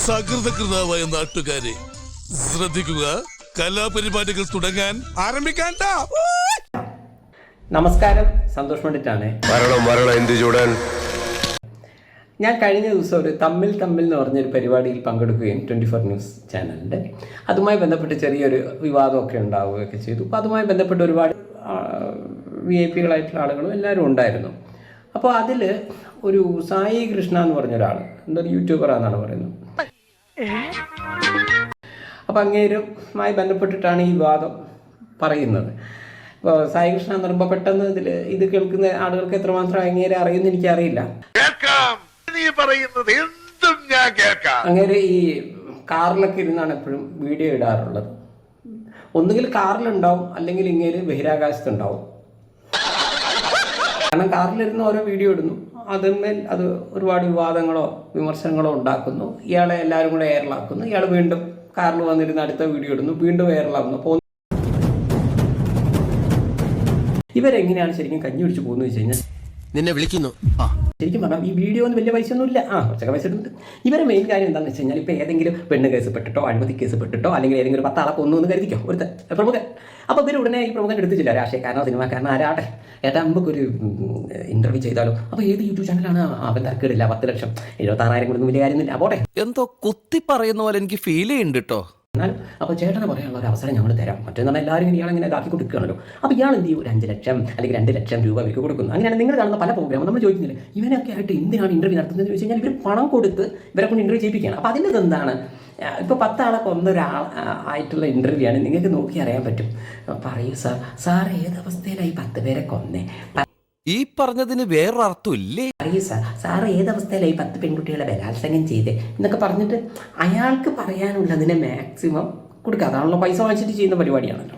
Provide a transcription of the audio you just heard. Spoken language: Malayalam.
സകൃതകൃതാവായ നാട്ടുകാരെ ശ്രദ്ധിക്കുക, കലാപരിപാടികൾ തുടങ്ങാൻ ആരംഭിക്കാൻ. നമസ്കാരം, സന്തോഷ് പണ്ഡിറ്റാണ്. ഞാൻ കഴിഞ്ഞ ദിവസം ഒരു തമ്മിൽ എന്ന് പറഞ്ഞൊരു പരിപാടിയിൽ പങ്കെടുക്കുകയും 24 ന്യൂസ് ചാനലിൻ്റെ അതുമായി ബന്ധപ്പെട്ട് ചെറിയൊരു വിവാദമൊക്കെ ഉണ്ടാവുകയൊക്കെ ചെയ്തു. അപ്പോൾ അതുമായി ബന്ധപ്പെട്ട് ഒരുപാട് VIP കളായിട്ടുള്ള ആളുകളും എല്ലാവരും ഉണ്ടായിരുന്നു. അപ്പോൾ അതിൽ ഒരു സായി കൃഷ്ണ എന്ന് പറഞ്ഞൊരാൾ, എന്തൊരു യൂട്യൂബറാണെന്നാണ് പറയുന്നത്. അപ്പോൾ അങ്ങേരുമായി ബന്ധപ്പെട്ടിട്ടാണ് ഈ വിവാദം പറയുന്നത്. ഇപ്പോൾ സായി കൃഷ്ണ എന്ന് പറയുമ്പോൾ പെട്ടെന്ന് ഇത് കേൾക്കുന്ന ആളുകൾക്ക് എത്രമാത്രം അങ്ങേരെ അറിയുമെന്ന് എനിക്കറിയില്ല. അങ്ങേര് ഈ കാറിലൊക്കെ ഇരുന്നാണ് എപ്പോഴും വീഡിയോ ഇടാറുള്ളത്. ഒന്നുകിൽ കാറിലുണ്ടാവും, അല്ലെങ്കിൽ ഇങ്ങേര് ബഹിരാകാശത്തുണ്ടാവും. കാരണം കാറിലിരുന്ന് ഓരോ വീഡിയോ ഇടുന്നു, അതിന്മേൽ അത് ഒരുപാട് വിവാദങ്ങളോ വിമർശനങ്ങളോ ഉണ്ടാക്കുന്നു. ഇയാളെ എല്ലാവരും കൂടെ എയറിലാക്കുന്നു. ഇയാൾ വീണ്ടും കാറിൽ വന്നിരുന്ന് അടുത്ത വീഡിയോ ഇടുന്നു, വീണ്ടും എയറിലാകുന്നു. അപ്പോൾ ഇവരെങ്ങനെയാണ് ശരിക്കും കഞ്ഞി പിടിച്ച് പോകുന്നത് വെച്ച് കഴിഞ്ഞാൽ, നിന്നെ വിളിക്കുന്നു. ശരിക്കും പറഞ്ഞാൽ ഈ വീഡിയോ ഒന്നും വലിയ പൈസ ഒന്നും ഇല്ല. കുറച്ചൊക്കെ പൈസ ഇടുന്നുണ്ട്. ഇവരെ മെയിൻ കാര്യം എന്താണെന്ന് വെച്ച് കഴിഞ്ഞാൽ, ഇപ്പോൾ ഏതെങ്കിലും പെണ്ണ് കേസ് പെട്ടിട്ടോ അഴിമതി കേസ് പെട്ടിട്ടോ അല്ലെങ്കിൽ ഏതെങ്കിലും 10 ആളെ കൊന്നു എന്ന് കരുതിക്കോ, ഒരു പ്രമുഖൻ. അപ്പോൾ ഇവർ ഉടനെ ഈ പ്രമുഖൻ എടുത്തിട്ടില്ല, രാഷ്ട്രീയക്കാരനോ സിനിമാക്കാരനോ ആരാട്ടെ, ഏട്ടാ നമുക്കൊരു ഇന്റർവ്യൂ ചെയ്താലോ. അപ്പോൾ ഏത് യൂട്യൂബ് ചാനലാണ് അവൻ തരക്കേടില്ല, 10 ലക്ഷം 76,000 കൊണ്ടൊന്നും വലിയ കാര്യമൊന്നുമില്ല, പോട്ടെ. എന്തോ കുത്തി പറയുന്ന പോലെ എനിക്ക് ഫീൽ ചെയ്യുന്നുണ്ട് കേട്ടോ. എന്നാൽ അപ്പോൾ ചേട്ടന് പറയാനുള്ള ഒരു അവസരം ഞങ്ങൾ തരാം. മറ്റേന്ന് പറഞ്ഞാൽ എല്ലാവരും ഇയാളിങ്ങനെ ഇതാക്കി കൊടുക്കുകയാണല്ലോ. അപ്പോൾ ഇയാൾ എന്ത് ചെയ്യും, ഒരു 5 ലക്ഷം അല്ലെങ്കിൽ 2 ലക്ഷം രൂപ അവർക്ക് കൊടുക്കുന്നു. അങ്ങനെയാണ് നിങ്ങൾ കാണുന്ന പല പ്രോഗ്രാമും. നമ്മൾ ചോദിക്കുന്നില്ല ഇവനൊക്കെ ആയിട്ട് എന്തിനാണ് ഇന്റർവ്യൂ നടത്തുന്നത് ചോദിച്ചു കഴിഞ്ഞാൽ, ഇവർ പണം കൊടുത്ത് ഇവരെ കൊണ്ട് ഇന്റർവ്യൂ ചെയ്യിപ്പിക്കുകയാണ്. അപ്പോൾ അതിൻ്റെ എന്താണ്, ഇപ്പോൾ 10 ആളെ കൊന്ന ആയിട്ടുള്ള ഇന്റർവ്യൂ ആണ്, നിങ്ങൾക്ക് നോക്കി അറിയാൻ പറ്റും. പറയൂ സാർ ഏതവസ്ഥയിലായി 10 പേരെ കൊന്നേ, ഈ പറഞ്ഞതിന് വേറൊരർത്ഥം ഇല്ലേ? പറയൂ സാർ ഏതവസ്ഥയിലായി 10 പെൺകുട്ടികളെ ബലാത്സംഗം ചെയ്തേ എന്നൊക്കെ പറഞ്ഞിട്ട് അയാൾക്ക് പറയാനുള്ളതിനെ മാക്സിമം കൊടുക്കുക. അതാണല്ലോ പൈസ വാങ്ങിച്ചിട്ട് ചെയ്യുന്ന പരിപാടിയാണല്ലോ.